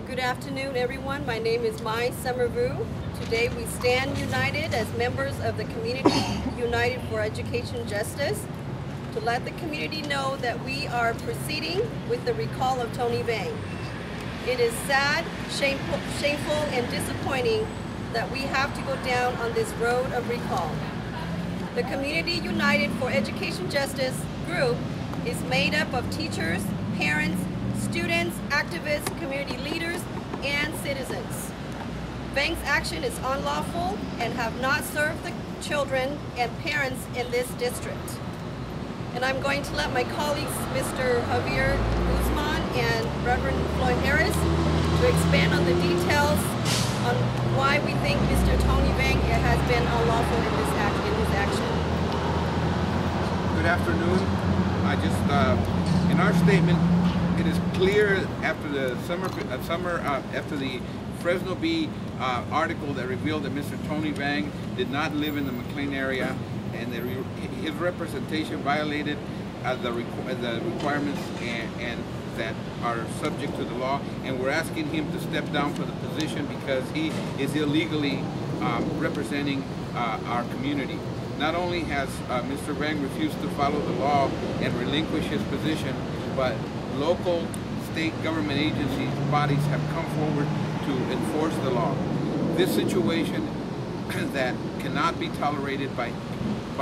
Good afternoon, everyone. My name is Mai Summervu. Today we stand united as members of the Community United for Education Justice to let the community know that we are proceeding with the recall of Tony Vang. It is sad, shameful, and disappointing that we have to go down on this road of recall. The Community United for Education Justice group is made up of teachers, parents, students, activists, community leaders, and citizens. Vang's action is unlawful and have not served the children and parents in this district. And I'm going to let my colleagues, Mr. Javier Guzman and Reverend Floyd Harris, to expand on the details on why we think Mr. Tony Vang has been unlawful in his action. Good afternoon. In our statement, it is clear after the after the Fresno Bee article that revealed that Mr. Tony Vang did not live in the McLane area, and that his representation violated the requirements and that are subject to the law, and we're asking him to step down from the position because he is illegally representing our community. Not only has Mr. Vang refused to follow the law and relinquish his position, but local, state government agencies, bodies have come forward to enforce the law. This situation that cannot be tolerated by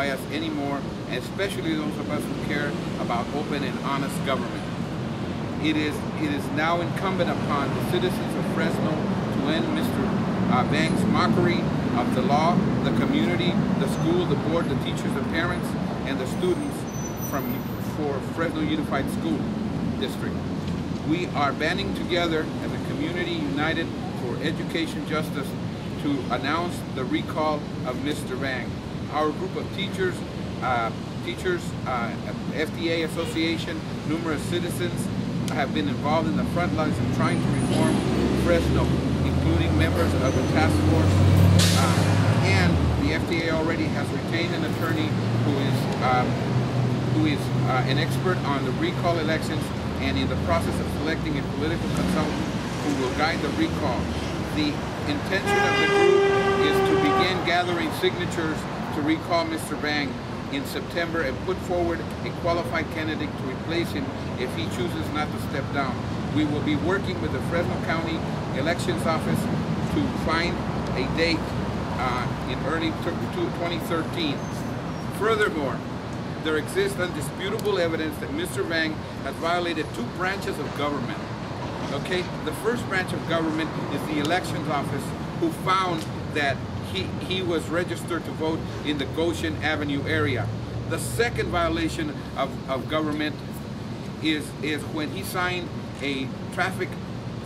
us anymore, especially those of us who care about open and honest government. It is now incumbent upon the citizens of Fresno to end Mr. Vang's mockery of the law, the community, the school, the board, the teachers, the parents, and the students for Fresno Unified School District. We are banding together as a Community United for Education Justice to announce the recall of Mr. Vang. Our group of teachers, FDA Association, numerous citizens have been involved in the front lines of trying to reform Fresno, including members of the task force, and the FDA already has retained an attorney who is an expert on the recall elections and in the process of selecting a political consultant who will guide the recall. The intention of the group is to begin gathering signatures to recall Mr. Vang in September and put forward a qualified candidate to replace him if he chooses not to step down. We will be working with the Fresno County Elections Office to find a date in early 2013. Furthermore, there exists undisputable evidence that Mr. Vang has violated two branches of government. Okay, the first branch of government is the Elections Office, who found that he was registered to vote in the Goshen Avenue area. The second violation of government is when he signed a traffic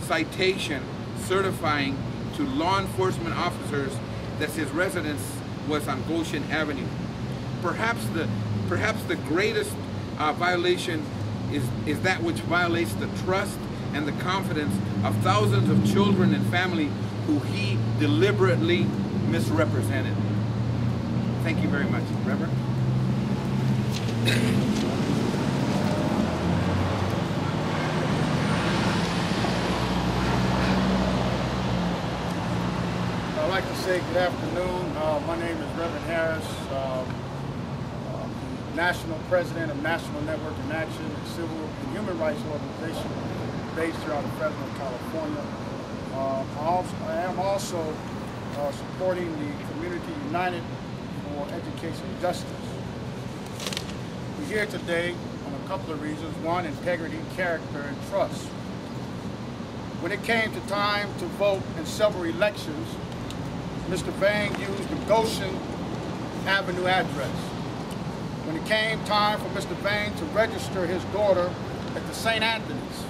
citation certifying to law enforcement officers that his residence was on Goshen Avenue. Perhaps the greatest violation is that which violates the trust and the confidence of thousands of children and families who he deliberately misrepresented. Thank you very much. Reverend? I'd like to say good afternoon. My name is Reverend Harris, National President of National Network in Action, a civil and human rights organization based here out of Fresno, California. I am also supporting the Community United for Education Justice. We're here today on a couple of reasons. One, integrity, character, and trust. When it came to time to vote in several elections, Mr. Vang used the Goshen Avenue address. When it came time for Mr. Vang to register his daughter at the St. Anthony's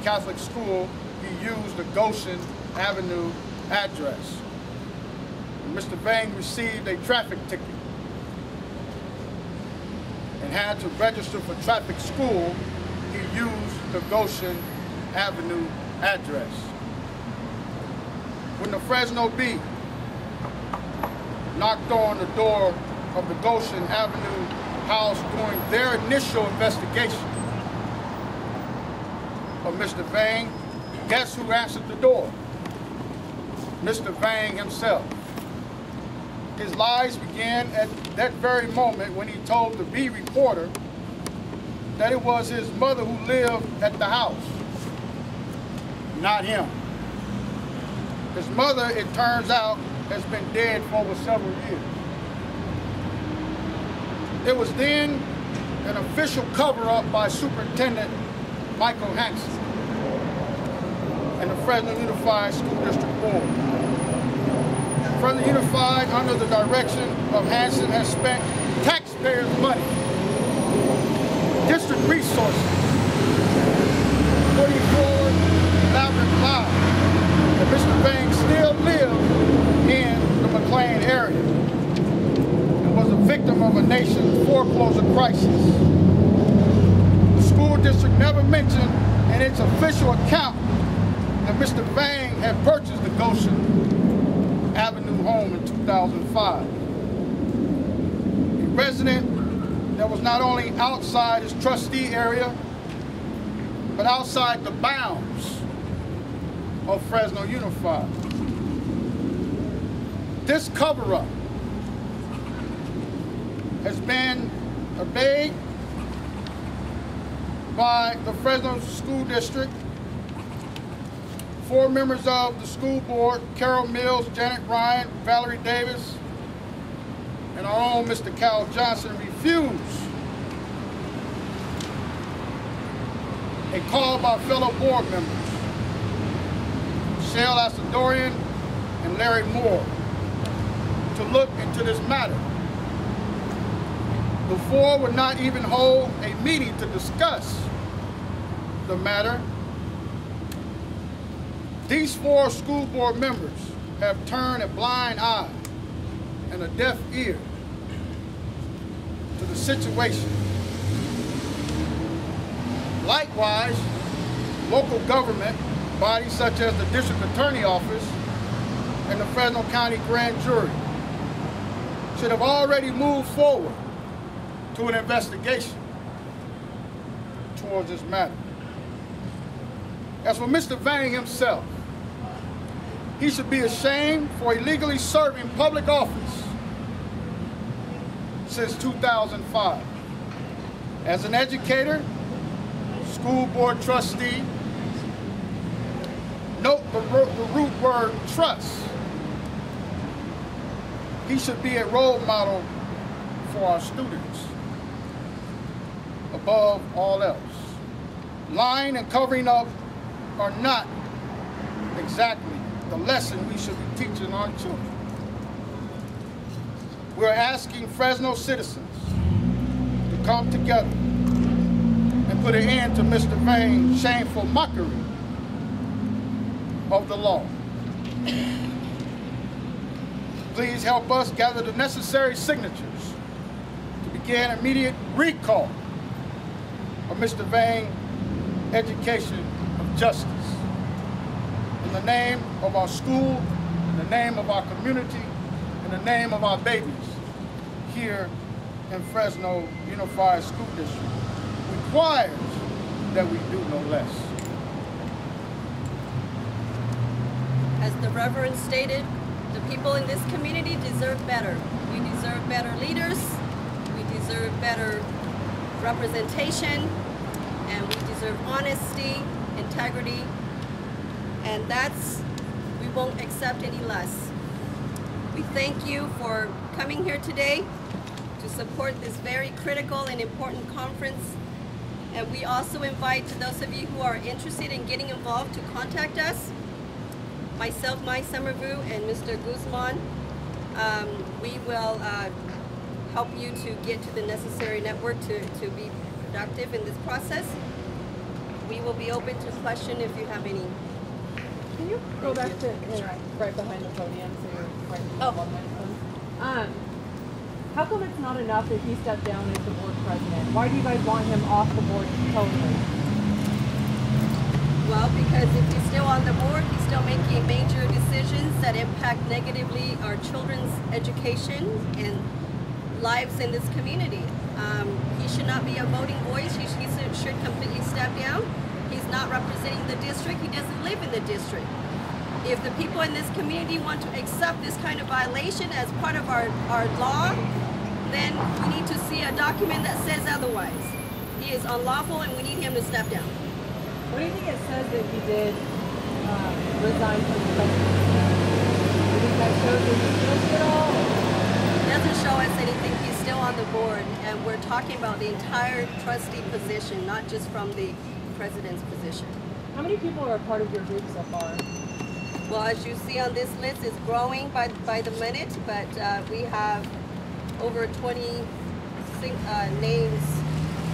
Catholic School, he used the Goshen Avenue address. When Mr. Vang received a traffic ticket and had to register for traffic school, he used the Goshen Avenue address. When the Fresno Bee knocked on the door of the Goshen Avenue house during their initial investigation of Mr. Vang, Guess who answered the door? Mr. Vang himself. His lies began at that very moment when he told the Bee reporter that it was his mother who lived at the house, not him. His mother, it turns out, has been dead for over several years. It was then an official cover-up by Superintendent Michael Hansen and the Fresno Unified School District Board. Fresno Unified, under the direction of Hansen, has spent taxpayers' money, district resources, putting forward elaborate lies that Mr. Vang still lived in the McLane area and was a victim of a nation's foreclosure crisis. The school district never mentioned in its official account that Mr. Vang had purchased the Goshen Avenue home in 2005. A resident that was not only outside his trustee area, but outside the bounds of Fresno Unified. This cover-up has been obeyed by the Fresno School District, 4 members of the school board, Carol Mills, Janet Ryan, Valerie Davis, and our own Mr. Cal Johnson, refused a call by fellow board members, Michelle Asadorian and Larry Moore, to look into this matter. The 4 would not even hold a meeting to discuss the matter. These 4 school board members have turned a blind eye and a deaf ear to the situation. Likewise, local government bodies such as the District Attorney Office and the Fresno County Grand Jury should have already moved forward to an investigation towards this matter. As for Mr. Vang himself, he should be ashamed for illegally serving public office since 2005. As an educator, school board trustee, note the root word trust. He should be a role model for our students above all else. Lying and covering up are not exactly the lesson we should be teaching our children. We're asking Fresno citizens to come together and put an end to Mr. Vang's shameful mockery of the law. Please help us gather the necessary signatures to begin immediate recall of Mr. Vang's education of justice. In the name of our school, in the name of our community, in the name of our babies here in Fresno Unified School District, requires that we do no less. As the Reverend stated, the people in this community deserve better. We deserve better leaders, we deserve better representation, and we deserve honesty, integrity, and we won't accept any less. We thank you for coming here today to support this very critical and important conference. And we also invite those of you who are interested in getting involved to contact us. Myself, Mai Somerville, and Mr. Guzman, we will help you to get to the necessary network to be productive in this process. We will be open to question if you have any. Can you go back to right behind the podium so you're right in the microphone? How come it's not enough if he stepped down as the board president? Why do you guys want him off the board totally? Well, because if he's still on the board, he's still making major decisions that impact negatively our children's education and lives in this community. He should not be a voting voice. He should completely step down. He's not representing the district. He doesn't live in the district. If the people in this community want to accept this kind of violation as part of our law, then we need to see a document that says otherwise. He is unlawful and we need him to step down. What do you think it says that he did resign from the presidency? Do you think that shows that he's guilty at all? It doesn't show us anything. He's still on the board, and we're talking about the entire trustee position, not just from the president's position. How many people are a part of your group so far? Well, as you see on this list, it's growing by the minute, but we have over 20 names.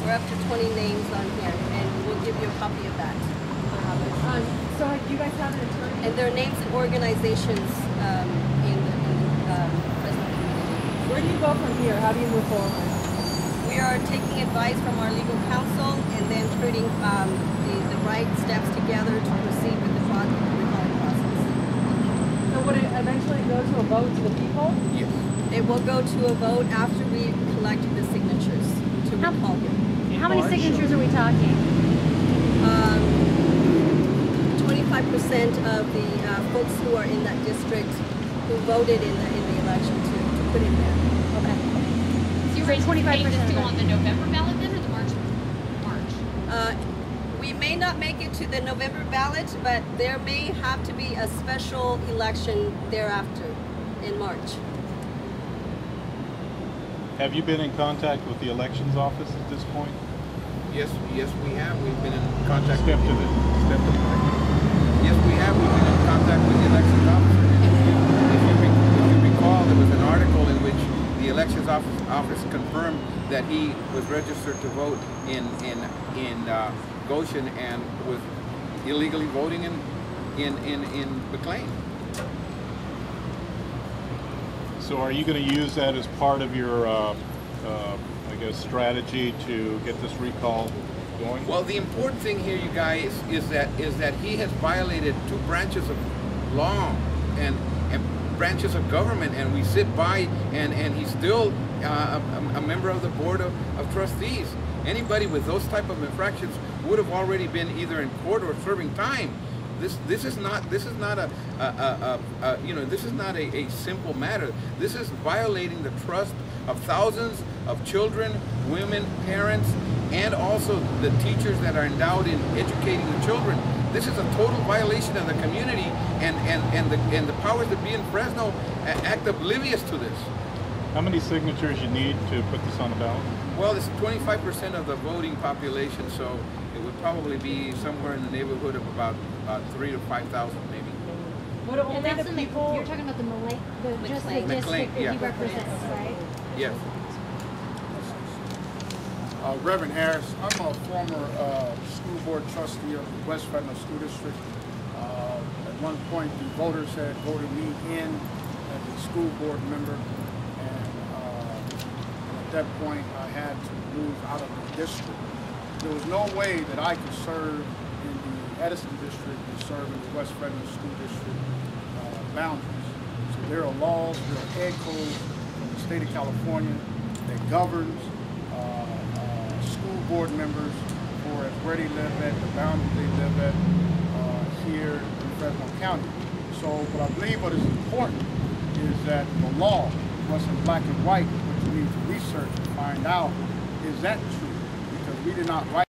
We're up to 20 names on here, and we'll give you a copy of that. So do you guys have an attorney? And there are names and organizations in Fresno community. Where do you go from here? How do you move forward? We are taking advice from our legal counsel and then putting the right steps together to proceed with the recalling process. So would it eventually go to a vote to the people? Yes. It will go to a vote after we collect the signatures to recall him. How many signatures are we talking? 25% of the folks who are in that district who voted in the election to put him there. Okay. So you're raising 25% to go on the November ballot then, or the March? We may not make it to the November ballot, but there may have to be a special election thereafter in March. Have you been in contact with the elections office at this point? Yes, we have. We've been in contact. Step to the mic. Yes, we have. We've been in contact with the elections officer. If you recall, there was an article in which the elections office confirmed that he was registered to vote in Goshen and was illegally voting in McLane. So are you going to use that as part of your, I guess, strategy to get this recall going? Well, the important thing here, you guys, is that he has violated two branches of law and branches of government, and we sit by, and he's still a member of the board of trustees. Anybody with those type of infractions would have already been either in court or serving time. This is not a simple matter. This is violating the trust of thousands of children, women, parents, and also the teachers that are endowed in educating the children. This is a total violation of the community, and the powers that be in Fresno act oblivious to this. How many signatures you need to put this on the ballot? Well, it's 25% of the voting population, so it would probably be somewhere in the neighborhood of about 3,000 to 5,000, maybe. Would only And that's the people? you're talking about just the McLane. district that Yeah. he represents, right? Yes. Reverend Harris, I'm a former school board trustee of the West Fresno School District. At one point, the voters had voted me in as a school board member, and at that point, I had to move out of the district. There was no way that I could serve in the Edison district and serve in the West Fresno School District boundaries. So there are laws, there are ed codes from the state of California that governs school board members for where they live at, the boundaries they live at here in Fresno County. So what I believe what is important is that the law, what's in black and white, what you need to research and find out, is that true? Because we did not write